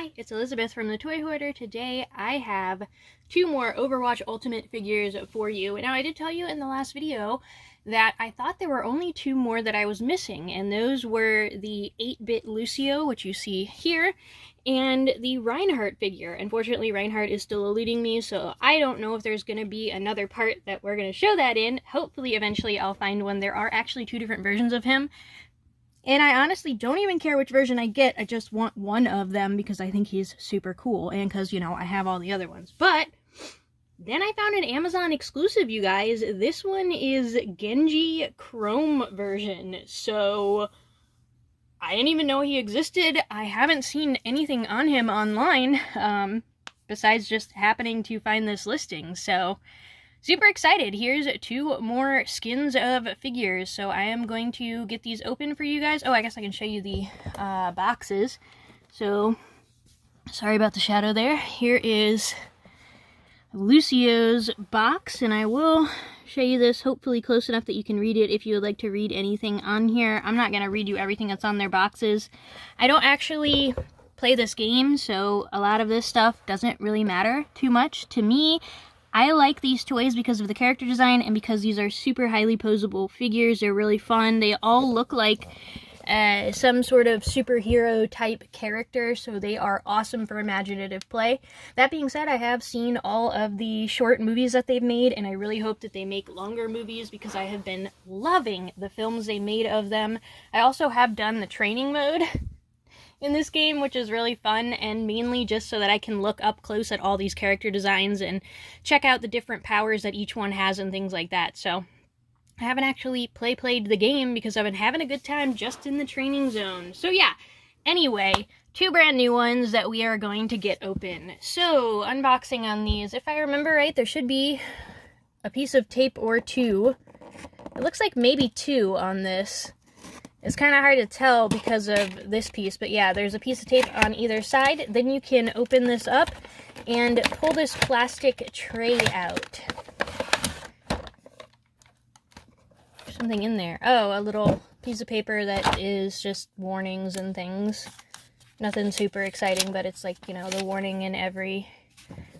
Hi, it's Elizabeth from the Toy Hoarder. Today I have two more Overwatch Ultimate figures for you. Now, I did tell you in the last video that I thought there were only two more that I was missing, and those were the 8-bit Lucio, which you see here, and the Reinhardt figure. Unfortunately, Reinhardt is still eluding me, so I don't know if there's going to be another part that we're going to show that in. Hopefully, eventually, I'll find one. There are actually two different versions of him. And I honestly don't even care which version I get. I just want one of them because I think he's super cool. And because, you know, I have all the other ones. But then I found an Amazon exclusive, you guys. This one is Genji Chrome version. So I didn't even know he existed. I haven't seen anything on him online besides just happening to find this listing. So super excited. Here's two more skins of figures. So I am going to get these open for you guys. Oh, I guess I can show you the boxes. So sorry about the shadow there. Here is Lucio's box, and I will show you this hopefully close enough that you can read it if you would like to read anything on here. I'm not going to read you everything that's on their boxes. I don't actually play this game, so a lot of this stuff doesn't really matter too much to me. I like these toys because of the character design and because these are super highly posable figures. They're really fun. They all look like some sort of superhero type character, so they are awesome for imaginative play. That being said, I have seen all of the short movies that they've made, and I really hope that they make longer movies because I have been loving the films they made of them. I also have done the training mode in this game, which is really fun, and mainly just so that I can look up close at all these character designs and check out the different powers that each one has and things like that. So I haven't actually played the game because I've been having a good time just in the training zone. So yeah, anyway, two brand new ones that we are going to get open. So unboxing on these, if I remember right, there should be a piece of tape or two. It looks like maybe two on this. It's kind of hard to tell because of this piece, but yeah, there's a piece of tape on either side. Then you can open this up and pull this plastic tray out. There's something in there. Oh, a little piece of paper that is just warnings and things. Nothing super exciting, but it's like, you know, the warning in every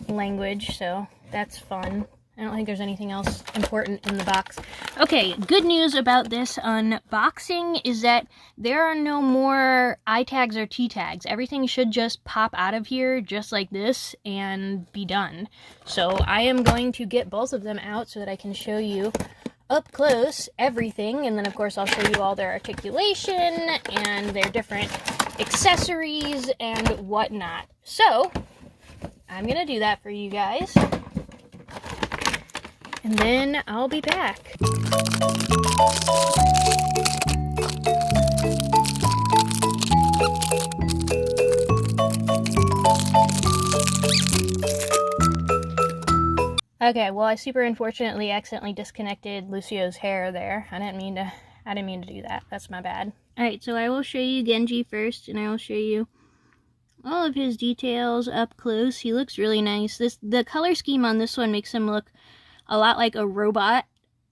language, so that's fun. I don't think there's anything else important in the box. Okay, good news about this unboxing is that there are no more I tags or T tags. Everything should just pop out of here just like this and be done. So I am going to get both of them out so that I can show you up close everything. And then of course I'll show you all their articulation and their different accessories and whatnot. So I'm gonna do that for you guys, and then I'll be back. Okay, well, I super unfortunately accidentally disconnected Lucio's hair there. I didn't mean to do that. That's my bad. Alright, so I will show you Genji first, and I will show you all of his details up close. He looks really nice. The color scheme on this one makes him look a lot like a robot,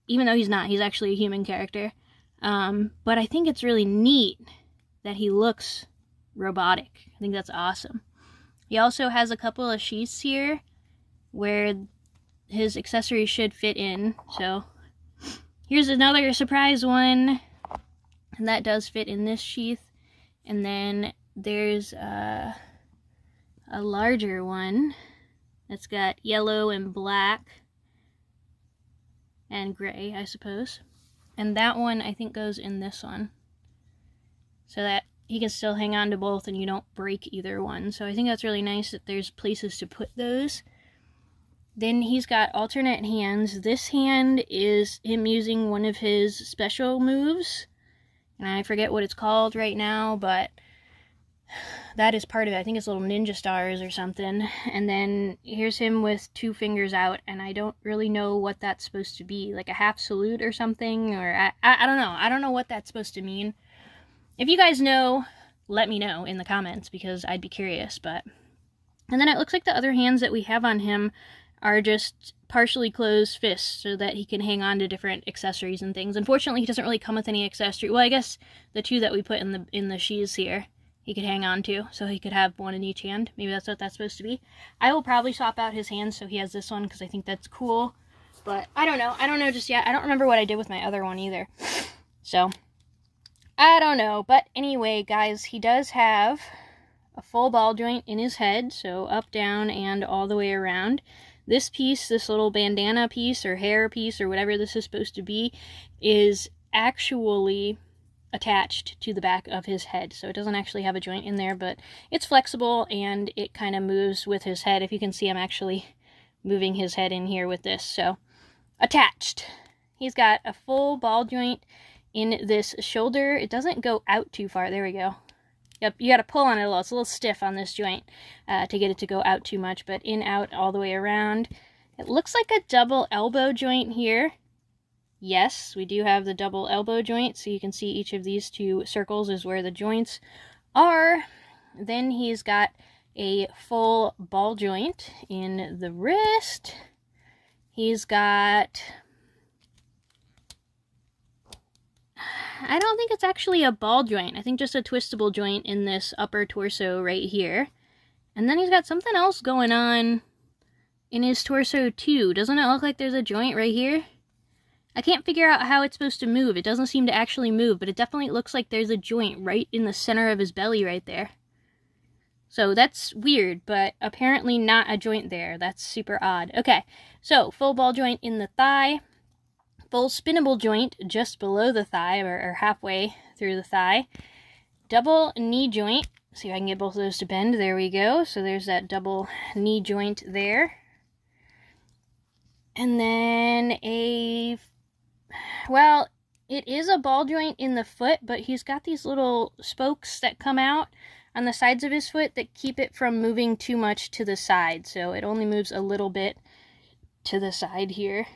even though he's not. He's actually a human character. But I think it's really neat that he looks robotic. I think that's awesome. He also has a couple of sheaths here where his accessories should fit in. So here's another surprise one, and that does fit in this sheath. And then there's a larger one that's got yellow and black and gray, I suppose. And that one, I think, goes in this one, so that he can still hang on to both and you don't break either one. So I think that's really nice that there's places to put those. Then he's got alternate hands. This hand is him using one of his special moves, and I forget what it's called right now, but that is part of it. I think it's little ninja stars or something. And then here's him with two fingers out, and I don't really know what that's supposed to be. Like a half salute or something, or I don't know. I don't know what that's supposed to mean. If you guys know, let me know in the comments because I'd be curious. But and then it looks like the other hands that we have on him are just partially closed fists so that he can hang on to different accessories and things. Unfortunately, he doesn't really come with any accessory. Well, I guess the two that we put in the sheaths here he could hang on to, so he could have one in each hand. Maybe that's what that's supposed to be. I will probably swap out his hands so he has this one because I think that's cool. But I don't know. I don't know just yet. I don't remember what I did with my other one either. So, I don't know. But anyway, guys, he does have a full ball joint in his head. So, up, down, and all the way around. This piece, this little bandana piece or hair piece or whatever this is supposed to be, is actually attached to the back of his head. So, it doesn't actually have a joint in there, but it's flexible and it kind of moves with his head. If you can see, I'm actually moving his head in here with this. So, attached. He's got a full ball joint in this shoulder. It doesn't go out too far. There we go. Yep, you got to pull on it a little. It's a little stiff on this joint to get it to go out too much, but in, out, all the way around. It looks like a double elbow joint here. Yes, we do have the double elbow joint, so you can see each of these two circles is where the joints are. Then he's got a full ball joint in the wrist. He's got, I don't think it's actually a ball joint. I think just a twistable joint in this upper torso right here. And then he's got something else going on in his torso too. Doesn't it look like there's a joint right here? I can't figure out how it's supposed to move. It doesn't seem to actually move, but it definitely looks like there's a joint right in the center of his belly right there. So that's weird, but apparently not a joint there. That's super odd. Okay, so full ball joint in the thigh, full spinnable joint just below the thigh, or halfway through the thigh, double knee joint. See if I can get both of those to bend. There we go. So there's that double knee joint there. And then well, it is a ball joint in the foot, but he's got these little spokes that come out on the sides of his foot that keep it from moving too much to the side. So it only moves a little bit to the side here.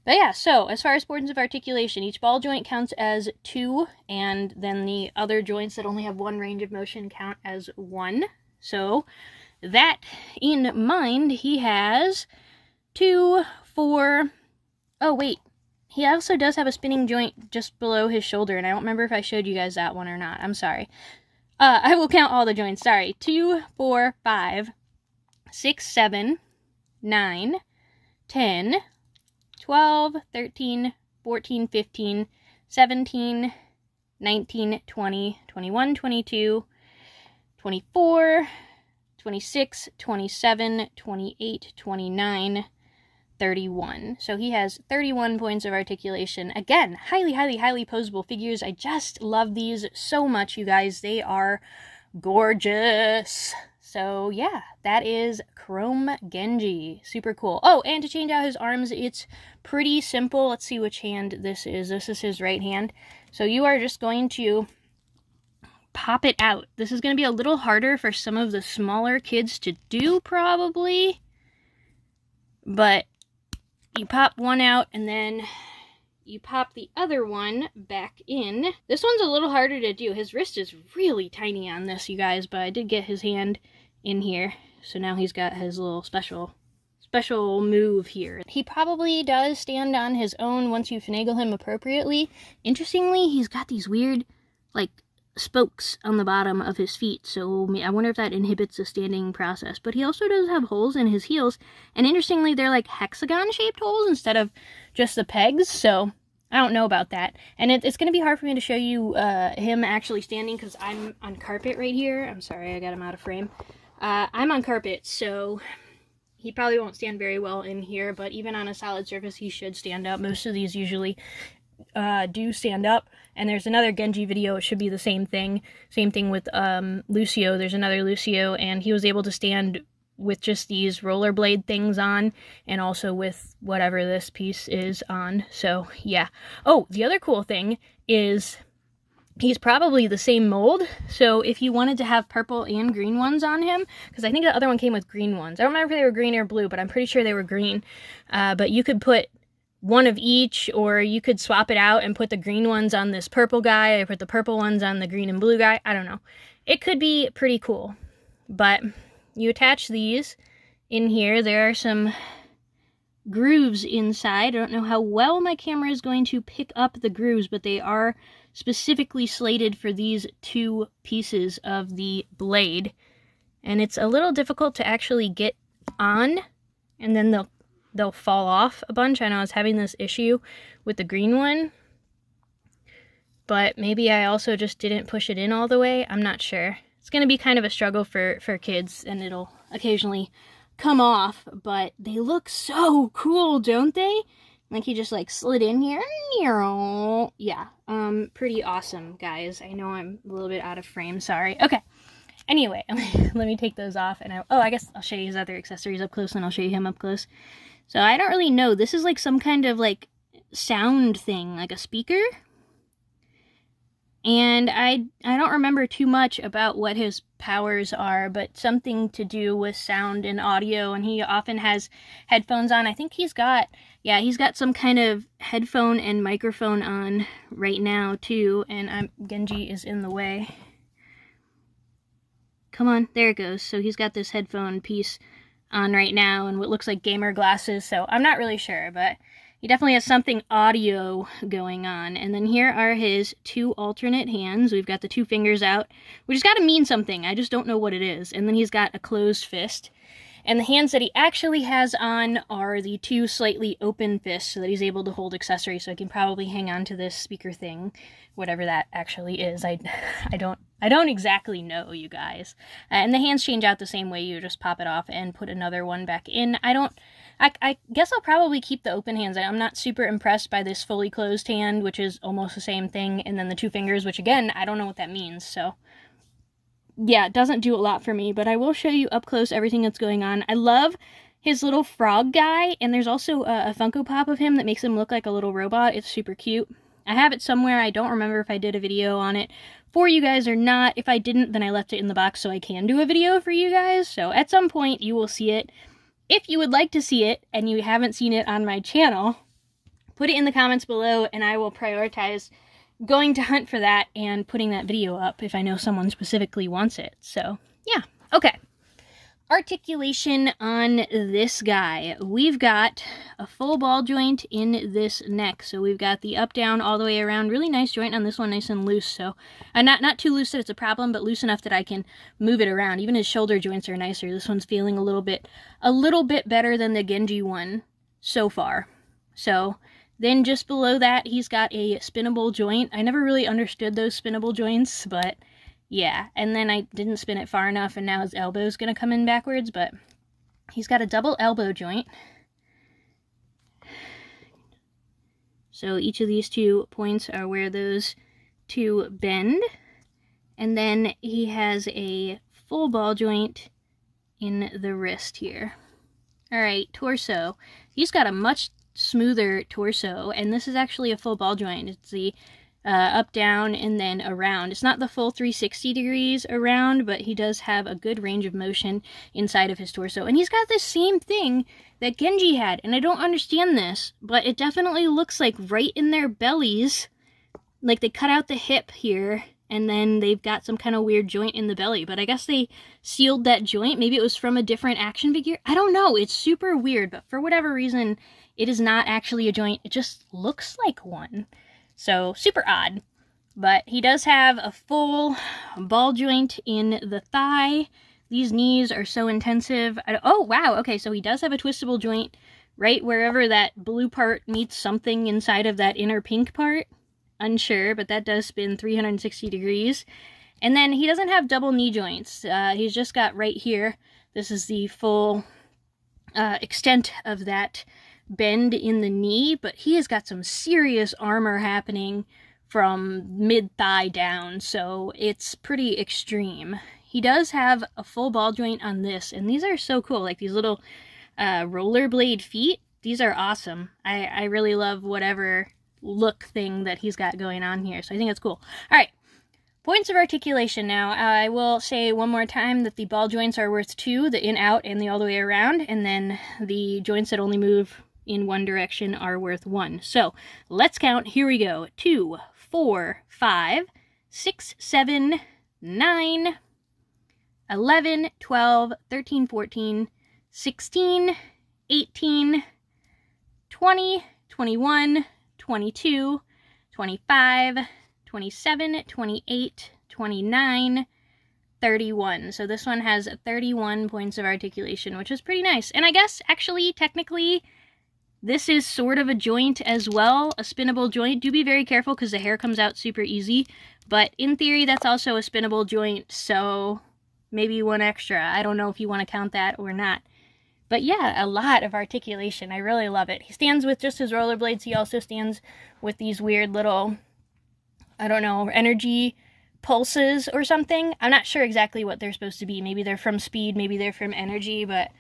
But yeah, so as far as points of articulation, each ball joint counts as 2, and then the other joints that only have 1 range of motion count as 1. So that in mind, he has 2, 4, oh wait, he also does have a spinning joint just below his shoulder, and I don't remember if I showed you guys that one or not. I'm sorry. I will count all the joints. Sorry. 2, 4, 5, 6, 7, 9, 10, 12, 13, 14, 15, 17, 19, 20, 21, 22, 24, 26, 27, 28, 29, 31. So he has 31 points of articulation. Again, highly, highly, highly posable figures. I just love these so much, you guys. They are gorgeous. So yeah, that is Chrome Genji. Super cool. Oh, and to change out his arms, it's pretty simple. Let's see which hand this is. This is his right hand. So you are just going to pop it out. This is going to be a little harder for some of the smaller kids to do, probably. But you pop one out, and then you pop the other one back in. This one's a little harder to do. His wrist is really tiny on this, you guys, but I did get his hand in here. So now he's got his little special move here. He probably does stand on his own once you finagle him appropriately. Interestingly, he's got these weird, like, spokes on the bottom of his feet, so I wonder if that inhibits the standing process. But he also does have holes in his heels, and interestingly, they're like hexagon-shaped holes instead of just the pegs, so I don't know about that. And it's going to be hard for me to show you him actually standing, because I'm on carpet right here. I'm sorry, I got him out of frame. I'm on carpet, so he probably won't stand very well in here, but even on a solid surface, he should stand up. Most of these usually do stand up. And there's another Genji video, it should be the same thing. Same thing with Lucio. There's another Lucio, and he was able to stand with just these rollerblade things on, and also with whatever this piece is on. So, yeah. Oh, the other cool thing is he's probably the same mold. So if you wanted to have purple and green ones on him, because I think the other one came with green ones. I don't remember if they were green or blue, but I'm pretty sure they were green. But you could put one of each, or you could swap it out and put the green ones on this purple guy, or put the purple ones on the green and blue guy. I don't know. It could be pretty cool. But you attach these in here. There are some grooves inside. I don't know how well my camera is going to pick up the grooves, but they are specifically slated for these 2 pieces of the blade. And it's a little difficult to actually get on, and then they'll fall off a bunch. I know I was having this issue with the green one, but maybe I also just didn't push it in all the way. I'm not sure. It's going to be kind of a struggle for kids, and it'll occasionally come off, but they look so cool, don't they? Like he just like slid in here. Yeah, pretty awesome, guys. I know I'm a little bit out of frame, sorry. Okay, anyway, let me take those off, and I guess I'll show you his other accessories up close, and I'll show you him up close. So I don't really know. This is like some kind of like sound thing, like a speaker. And I don't remember too much about what his powers are, but something to do with sound and audio, and he often has headphones on. I think he's got some kind of headphone and microphone on right now too, and Genji is in the way. Come on, there it goes. So he's got this headphone piece on right now and what looks like gamer glasses, so I'm not really sure, but he definitely has something audio going on. And then here are his 2 alternate hands. We've got the 2 fingers out, which has got to mean something. I just don't know what it is. And then he's got a closed fist. And the hands that he actually has on are the 2 slightly open fists, so that he's able to hold accessories. So I can probably hang on to this speaker thing, whatever that actually is. I don't exactly know, you guys. And the hands change out the same way. You just pop it off and put another one back in. I guess I'll probably keep the open hands. I'm not super impressed by this fully closed hand, which is almost the same thing, and then the 2 fingers, which again, I don't know what that means, so yeah, it doesn't do a lot for me, but I will show you up close everything that's going on. I love his little frog guy, and there's also a Funko Pop of him that makes him look like a little robot. It's super cute. I have it somewhere. I don't remember if I did a video on it for you guys or not. If I didn't, then I left it in the box so I can do a video for you guys, so at some point you will see it. If you would like to see it and you haven't seen it on my channel, put it in the comments below and I will prioritize going to hunt for that and putting that video up if I know someone specifically wants it. So, yeah. Okay. Articulation on this guy. We've got a full ball joint in this neck. So we've got the up, down, all the way around. Really nice joint on this one, nice and loose. So, not too loose that it's a problem, but loose enough that I can move it around. Even his shoulder joints are nicer. This one's feeling a little bit better than the Genji one so far. So, then just below that, he's got a spinnable joint. I never really understood those spinnable joints, but yeah, and then I didn't spin it far enough, and now his elbow's going to come in backwards, but he's got a double elbow joint. So each of these 2 points are where those 2 bend. And then he has a full ball joint in the wrist here. Alright, torso. He's got a much smoother torso, and this is actually a full ball joint. It's the up, down, and then around. It's not the full 360 degrees around, but he does have a good range of motion inside of his torso. And he's got the same thing that Genji had, and I don't understand this, but it definitely looks like right in their bellies, like they cut out the hip here, and then they've got some kind of weird joint in the belly. But I guess they sealed that joint. Maybe it was from a different action figure. I don't know. It's super weird, but for whatever reason, it is not actually a joint. It just looks like one. So, super odd. But he does have a full ball joint in the thigh. These knees are so intensive. Oh, wow. Okay, so he does have a twistable joint right wherever that blue part meets something inside of that inner pink part. Unsure, but that does spin 360 degrees. And then he doesn't have double knee joints. He's just got right here. This is the full extent of that bend in the knee, but he has got some serious armor happening from mid-thigh down, so it's pretty extreme. He does have a full ball joint on this, and these are so cool, like these little rollerblade feet. These are awesome. I really love whatever look thing that he's got going on here, so I think it's cool. Alright, points of articulation now. I will say one more time that the ball joints are worth 2, the in, out, and the all the way around, and then the joints that only move in one direction are worth 1. So, let's count. Here we go. 2, 4, 5, 6, 7, 9, 11, 12, 13, 14, 16, 18, 20, 21, 22, 25, 27, 28, 29, 31. So this one has 31 points of articulation, which is pretty nice. And I guess, actually, technically, this is sort of a joint as well, a spinnable joint. Do be very careful because the hair comes out super easy. But in theory, that's also a spinnable joint, so maybe one extra. I don't know if you want to count that or not. But yeah, a lot of articulation. I really love it. He stands with just his rollerblades. He also stands with these weird little, I don't know, energy pulses or something. I'm not sure exactly what they're supposed to be. Maybe they're from speed, maybe they're from energy, but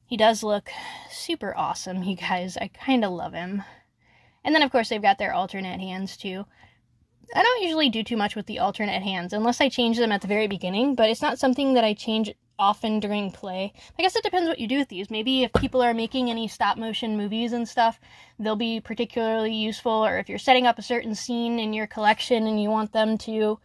he does look super awesome, you guys. I kind of love him. And then, of course, they've got their alternate hands, too. I don't usually do too much with the alternate hands, unless I change them at the very beginning, but it's not something that I change often during play. I guess it depends what you do with these. Maybe if people are making any stop-motion movies and stuff, they'll be particularly useful, or if you're setting up a certain scene in your collection and you want them to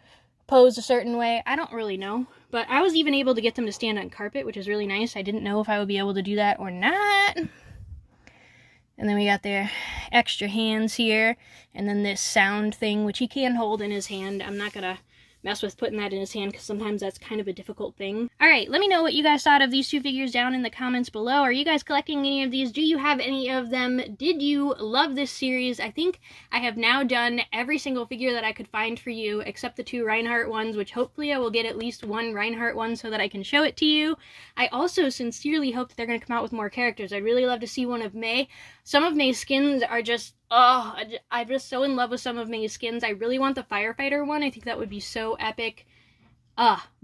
pose a certain way. I don't really know. But I was even able to get them to stand on carpet, which is really nice. I didn't know if I would be able to do that or not. And then we got their extra hands here. And then this sound thing, which he can hold in his hand. I'm not going to mess with putting that in his hand because sometimes that's kind of a difficult thing. Alright, let me know what you guys thought of these two figures down in the comments below. Are you guys collecting any of these? Do you have any of them? Did you love this series? I think I have now done every single figure that I could find for you except the two Reinhardt ones, which hopefully I will get at least one Reinhardt one so that I can show it to you. I also sincerely hope that they're going to come out with more characters. I'd really love to see one of May. Some of May's skins are just, oh, I'm just so in love with some of May's skins. I really want the firefighter one. I think that would be so epic.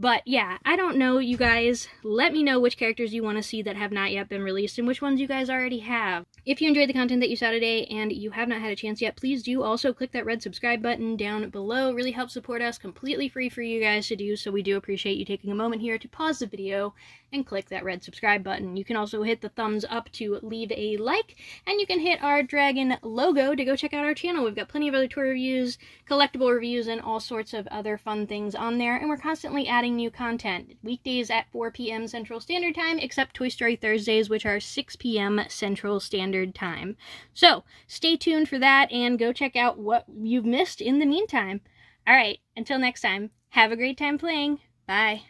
But yeah, I don't know, you guys. Let me know which characters you want to see that have not yet been released and which ones you guys already have. If you enjoyed the content that you saw today and you have not had a chance yet, please do also click that red subscribe button down below. It really helps support us, completely free for you guys to do, so we do appreciate you taking a moment here to pause the video and click that red subscribe button. You can also hit the thumbs up to leave a like, and you can hit our dragon logo to go check out our channel. We've got plenty of other toy reviews, collectible reviews, and all sorts of other fun things on there, and we're constantly adding new content. Weekdays at 4 p.m. Central Standard Time, except Toy Story Thursdays, which are 6 p.m. Central Standard Time. So, stay tuned for that, and go check out what you've missed in the meantime. Alright, until next time, have a great time playing. Bye.